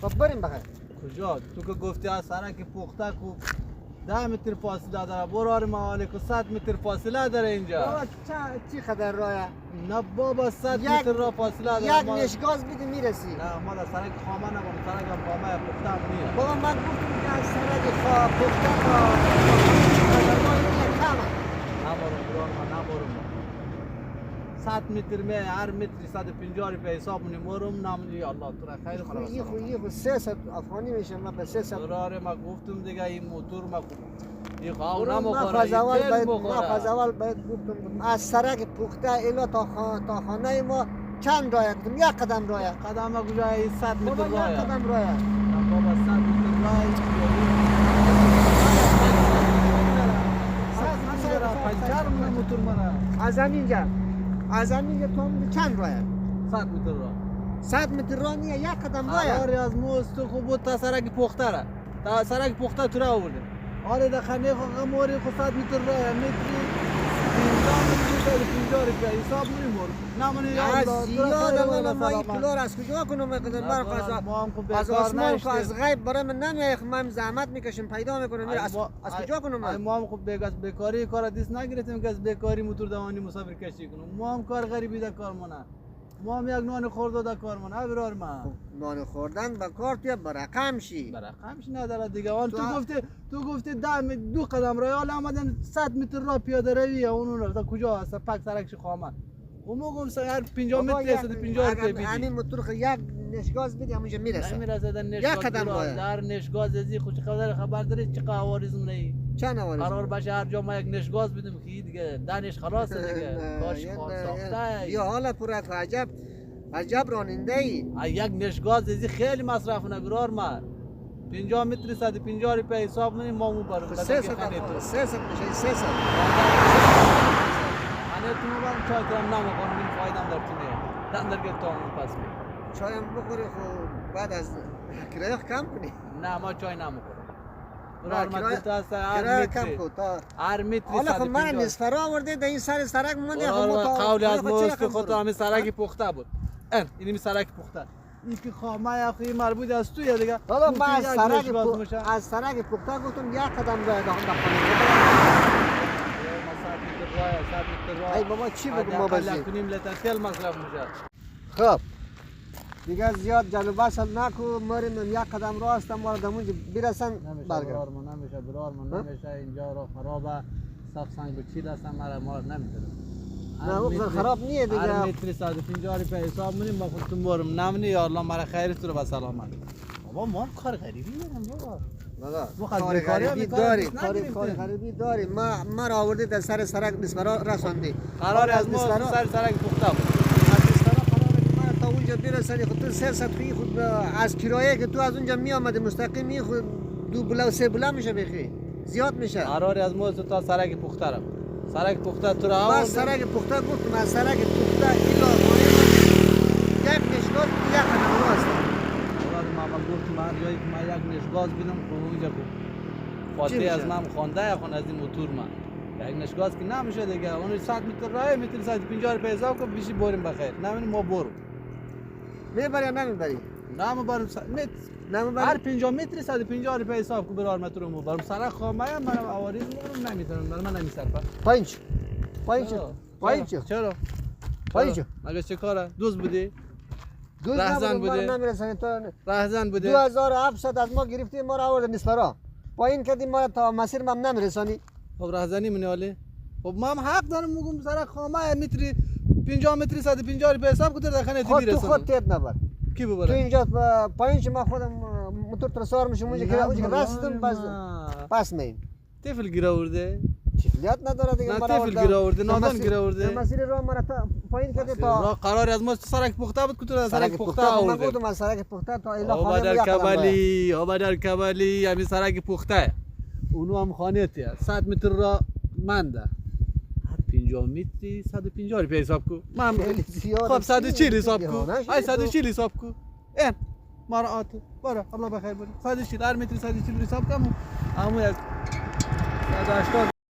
خب بریم بخیر. کجا؟ تو که گفتی از سرک پخته کو 10 متر فاصله داره، برار محاله که 100 متر فاصله داره اینجا. بابا چی خبر راهه؟ نه بابا 100 متر را فاصله داره. یک نشگاز بده میرسی. نه ما در سرک خامه نبام، سرک هم خامه پخته هم نیست. بابا من گفتم که از سرک پخته تا کمه. نبارم برار ما نبارم. 100 متر می هر متری 150 روپیه حساب منی مرم نامنی الله تو را خیر خلاص. یه خو 300 افغانی میشه من به 300. برار ما گفتم دیگه این موتور ما این خواهو ما نمخوره، از اول این باید بخوره. گفتم از سرک پخته الا تا خانه ما چند راه گفتم یک قدم راه. قدم ما کجا 100 متر بابا راه. یک قدم راه. بابا 100 متر راه. پنچر من موتور مرا. از همینجا تو هم چند راه؟ 100 متر راه. 100 متر راه نیه یک قدم راه. آره از موست خوب بود تا سرک پخته را. تا سرک پخته تو را آورده. آره در خانه خو موری خو 100 متر راه متری 50 روپیه حساب میمور. نمونی از زیاده ما این کلار از کجا کنم میکنم از آسمان که از غیب برای من نمیایخ من زحمت میکشم پیدا میکنم از کجا کنم من؟ ما هم خب بیکاری کار دیس نگرفتیم که از بیکاری موتور دوانی مسافر کشی کنم. ما هم کار غریبی در کار منه. ما هم یک نان خورده در کار منه ابرار ما. نان خوردن با کار توی برقم شی. برقم شی نداره دیگه. آن تو گفتی 2 قدم راه حالا آمدن 100 متر راه پیاده روی اون رفت کجا هست پک سرکش خامه. و ما گفتم هر 50 متر 150 روپیه بدی. همین موتور یک نشگاز بدی همونجا میرسه. نمیرسه در نشگاز. یک قدم راه. در نشگاز ازی خود خبر داری چه عوارض نه؟ چند عوارض؟ قرار باشه هر جا ما یک نشگاز بدیم که دیگه دانش خلاصه دیگه. کاش خان ساخته. یا حالا پورت عجب راننده ای. یک نشگاز ازی خیلی مصرف نگرار ما. 50 متر 150 روپیه حساب کنیم ما اون برم. 300 میشه 300. تو من چای تو هم نمیخورم این فایدم در تو نیه در گرتامون پس می چایم بخوری خب بعد از کرایه کم کنی نه ما چای نمیخورم کرایه کم کن تا هر متری حالا خب من نصفرا آورده در این سرک مونده قولی از موست خود همین سرک پخته بود این سرک پخته این که خامه یا خیلی مربوط از توی دیگه حالا من از سرک پخته گفتم یک قدم راه داخل ای بابا چی بگم ما بزید کنیم لیتر تیل مصرف میشه خب دیگه زیاد جلو بسل نکو مریم یک قدم راه هستم ما دمونجا برسن برگرد برار من نمیشه اینجا را خرابه صف سنگ و چیل هستم ما نمیتونم نه اون خراب نیه دیگه هر متری 150 روپیه حساب منیم با خودتون برم نمونی یا الله مرا خیرت رو به سلامت بابا ما کار غریبی دارم بابا کار غریبی داری ما را آورده در سر سرک بسمرا رساندی قرار از ما سر سرک پخته بود ما تا اونجا برسانی خود تو 300 خود از کرایه که تو از اونجا می آمده مستقیم خود 2 بلا و 3 بلا میشه بخی زیاد میشه قرار از ما تا سرک پخته رو سرک پخته تو را آورد سرک پخته گفتم از سرک پخته ایلا یک نشگاه یک قدم راه است ما گفتم هر جایی که ما یک نشگاز بینم اونجا فاتحه از من خوانده یا از این موتور من یک نشگاز که نمیشه دیگه اون 100 متر راه متر 150 روپیه حساب کن بیشی بریم بخیر نمیدونم ما برو میبری یا نمیبری نمیبرم هر 50 متر 150 روپیه حساب کن برار متر مو برم سرک خامه من عوارض میرم نمیتونم من نمیصرفه پایین چرا مگه چه کاره دوست بودی دوست نمیرسانی تو رهزن بوده 2700 از ما گرفتی ما را آورد نصفرا پایین کردی ما تا مسیر ما نمیرسانی خب رهزنی منی ولی خب ما هم حق دارم میگم سر خامه متری 50 متری 150 روپیه حساب کنید در خانه تو میرسونم تو خود تیت نبر کی ببره تو اینجا پایین که ما خودم موتور ترسوار میشم اونجا که رستم پس میم طفل گیر آورده چفلیات نداره دیگه نه طفل گیر آورده نادان گیر آورده مسیر راه مرا پایین کردی تا قرار از ما سرک پخته بود که تو سرک پخته آورده من گفتم از سرک پخته تا الا خانه در کبلی همین سرک پخته اونو هم خانه تی 100 متر را منده هر 50 متری 150 روپیه حساب کو من خب 140 حساب کو ای 140 حساب کو این مرا برو الله بخیر برو 140 هر متری 140 حساب کم همون 180